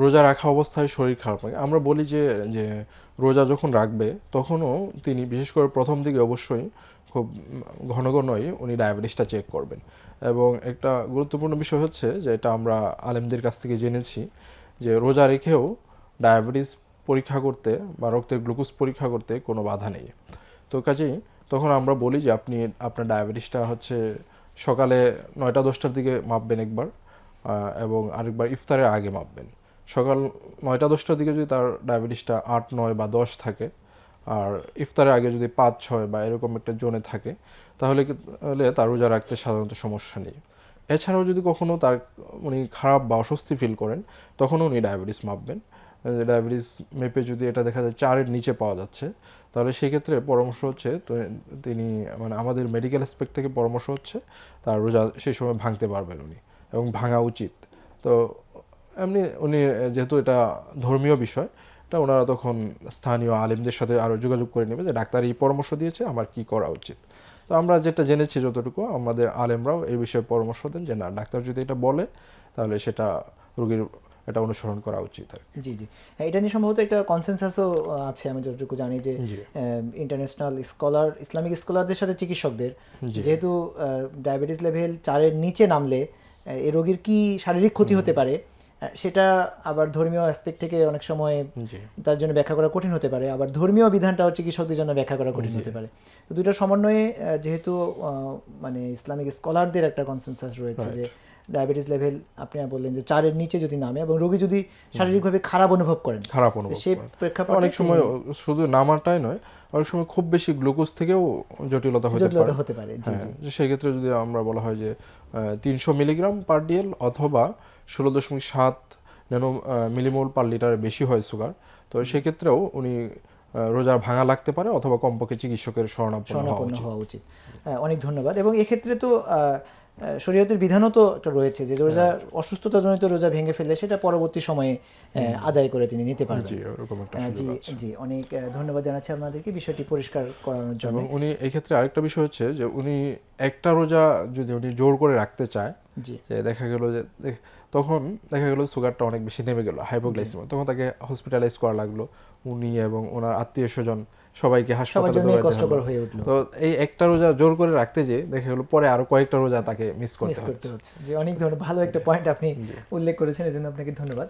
রোজা রাখা অবস্থায় শরীর খারাপ লাগে, আমরা বলি যে যে রোজা যখন রাখবে তখনও তিনি বিশেষ করে প্রথম দিকে অবশ্যই খুব ঘন ঘনই উনি ডায়াবেটিসটা চেক করবেন। এবং একটা গুরুত্বপূর্ণ বিষয় হচ্ছে যে এটা আমরা আলেমদের কাছ থেকে জেনেছি যে রোজা রেখেও ডায়াবেটিস পরীক্ষা করতে বা রক্তের গ্লুকোজ পরীক্ষা করতে কোনো বাধা নেই। তো কাজেই তখন আমরা বলি যে আপনি আপনার ডায়াবেটিসটা হচ্ছে সকালে 9টা-10টার দিকে মাপবেন একবার, এবং আরেকবার ইফতারের আগে মাপবেন। সকাল 9টা-10টার দিকে যদি তার ডায়াবেটিসটা 8, 9 বা 10 থাকে, আর ইফতারের আগে যদি 5, 6 বা এরকম একটা জোনে থাকে, তাহলে তার রোজা রাখতে সাধারণত সমস্যা নেই। এছাড়াও যদি কখনও তার উনি খারাপ বা অস্বস্তি ফিল করেন, তখনও উনি ডায়াবেটিস মাপবেন। ডায়াবেটিস মেপে যদি এটা দেখা যায় 4-এর নিচে পাওয়া যাচ্ছে, তাহলে সেক্ষেত্রে পরামর্শ হচ্ছে তিনি মানে আমাদের মেডিকেল অ্যাসপেক্ট থেকে পরামর্শ হচ্ছে তার রোজা সেই সময় ভাঙতে পারবেন উনি, এবং ভাঙা উচিত। তো এমনি উনি যেহেতু এটা ধর্মীয় বিষয়, এটা ওনারা তখন স্থানীয় আলেমদের সাথে আরও যোগাযোগ করে নেবে যে ডাক্তার এই পরামর্শ দিয়েছে, আমার কি করা উচিত। তো আমরা যেটা জেনেছি যতটুকু, আমাদের আলেমরাও এই বিষয়ে পরামর্শ দেন যে না, ডাক্তার যদি এটা বলে তাহলে সেটা রোগীর এটা অনুসরণ করা উচিত আর কি। জি জি, হ্যাঁ, এটা নিয়ে সম্ভবত একটা কনসেনসাসও আছে, আমি যতটুকু জানি যে জি ইন্টারন্যাশনাল স্কলার, ইসলামিক স্কলারদের সাথে চিকিৎসকদের, জি যেহেতু ডায়াবেটিস লেভেল 4-এর নিচে নামলে এই রোগীর কি শারীরিক ক্ষতি হতে পারে, সেটা আবার ধর্মীয় অ্যাসপেক্ট থেকে অনেক সময় জি তার জন্য ব্যাখ্যা করা কঠিন হতে পারে, আবার ধর্মীয় বিধানটাও চিকিৎসকদের জন্য ব্যাখ্যা করা কঠিন হতে পারে। তো দুইটার সমন্বয়ে যেহেতু মানে ইসলামিক স্কলারদের একটা কনসেনসাস রয়েছে যে ডায়াবেটিস লেভেল আপনি বললেন যে 4-এর নিচে যদি নামে এবং রোগী যদি শারীরিকভাবে খারাপ অনুভব করেন, খারাপ অনুভব সেই করেন, প্রেক্ষাপটে অনেক সময় শুধু নামাটাই নয়, অনেক সময় খুব বেশি গ্লুকোজ থেকেও জটিলতা হতে পারে। জি হ্যাঁ, জি, সেক্ষেত্রে যদি আমরা বলা হয় যে 300 মিলিগ্রাম পার ডিএল অথবা 16.7 ন্যানো মিলিমোল পার লিটারের বেশি হয় সুগার, তো সেক্ষেত্রেও উনি রোজা ভাঙা লাগতে পারে, অথবা কমপক্ষে চিকিৎসকের শরণাপন্ন হওয়া উচিত। অনেক ধন্যবাদ। এবং এক্ষেত্রে তো শরীয়তের বিধানও তো একটা রয়েছে যে রোজা অসুস্থতাজনিত রোজা ভেঙে ফেললে সেটা পরবর্তী সময়ে আদায় করে তিনি নিতে পারবেন। জি, ওরকম একটা জি সুযোগ আছে। জি, অনেক ধন্যবাদ জানাচ্ছি আপনাদেরকে বিষয়টি পরিষ্কার করানোর জন্য। এবং উনি এই ক্ষেত্রে আরেকটা বিষয় হচ্ছে যে উনি একটা রোজা যদি উনি জোর করে রাখতে চায়, জি যে দেখা গেল যে তখন দেখা গেল সুগারটা অনেক বেশি নেমে গেল, হাইপোগ্লাইসেমিয়া, তখন তাকে হসপিটালাইজ করা লাগলো, উনি এবং ওনার আত্মীয় স্বজন সবাইকে সবার হাসপাতালে জন্য দৌড়াতে কষ্টকর হলো। হয়ে উঠলো, তো এই একটা রোজা জোর করে রাখতে যে দেখা গেল পরে আরো কয়েকটা রোজা তাকে মিস মিস করতে করতে হচ্ছে। হচ্ছে। যে অনেক ধন্যবাদ, ভালো একটা পয়েন্ট আপনি উল্লেখ করেছেন, এজন্য আপনাকে ধন্যবাদ।